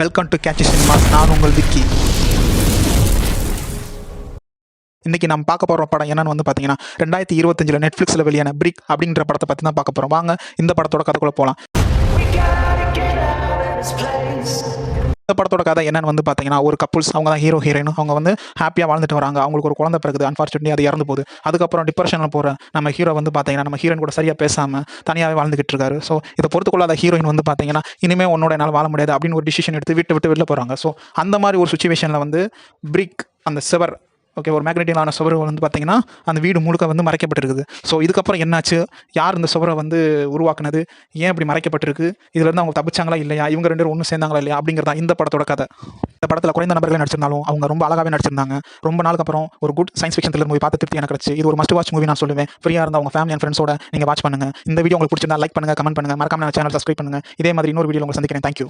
Welcome to catch cinemas. நான் உங்கள் விக்கி. இன்றைக்கி நம்ம பார்க்க போகிற படம் என்னன்னு வந்து பார்த்தீங்கன்னா 2025 நெட்ஃப்ளிக்ஸில் வெளியான பிரிக் அப்படின்ற படத்தை பற்றி தான் பார்க்க போகிறோம். வாங்க இந்த படத்தோட கதைக்குள்ளே போகலாம். இந்த படத்தோட கதை என்னன்னு வந்து பார்த்தீங்கன்னா, ஒரு கப்புள்ஸ், அவங்க தான் ஹீரோ ஹீரோயின். அவங்க வந்து ஹாப்பியாக வாழ்ந்துட்டு வராங்க. அவங்களுக்கு ஒரு குழந்தை பிறகுது. அன்ஃபார்ச்சுனேட்லி அது இறந்து போகுது. அதுக்கப்புறம் டிப்ரெஷனில் போகிற நம்ம ஹீரோ வந்து பார்த்தீங்கன்னா, நம்ம ஹீரோயின் கூட சரியாக பேசாமல் தனியாகவே வாழ்ந்துகிட்டு இருக்காரு. ஸோ இதை பொறுத்துக்கொள்ளாத ஹீரோயின் வந்து பார்த்தீங்கன்னா, இனிமேல் உன்னோட என்னால் வாழ முடியாது அப்படின்னு ஒரு டிசிஷன் எடுத்து விட்டு வெளில போகிறாங்க. ஸோ அந்த மாதிரி ஒரு சுச்சுவேஷனில் வந்து பிரிக், அந்த சிவர், ஓகே, ஒரு மேக்னெட்டிக்கான சுவர் வந்து பார்த்தீங்கன்னா அந்த வீடு முழுக்க வந்து மறைக்கப்பட்டிருக்குது. ஸோ இதுக்கப்புறம் என்னாச்சு, யார் இந்த சுவரை வந்து உருவாக்குனது, ஏன் இப்படி மறைக்கப்பட்டிருக்கு, இதுலேருந்து அவங்க தப்பிச்சாங்களா இல்லையா, இவங்க ரெண்டு பேரும் ஒன்றும் சேர்ந்தாங்களா இல்லையா அப்படிங்கிறதா இந்த படத்தோட கதை. இந்த படத்தில் குறைந்த நபர்களே நடிச்சிருந்தாலும் அவங்க ரொம்ப அழகாகவே நடிச்சிருந்தாங்க. ரொம்ப நாளுக்கு அப்புறம் ஒரு good science fiction thriller movie பார்த்து திருப்தி எனக்கு கிடச்சி. இது ஒரு மஸ்ட் வாட்ச் மூவி நான் சொல்லுவேன். ஃப்ரீயாக இருந்தால் உங்கள் ஃபேமிலி அண்ட் ஃப்ரெண்ட்ஸோட நீங்கள் வாட்ச் பண்ணுங்கள். இந்த வீடியோ உங்களுக்கு பிடிச்சிருந்தா லைக் பண்ணுங்கள், கமெண்ட் பண்ணுங்கள், மறக்காம சேனல் சப்ஸ்கிரைப் பண்ணுங்கள். இதே மாதிரி இன்னொரு வீடியோ உங்களுக்கு சந்திக்கிறேன். தேங்க்யூ.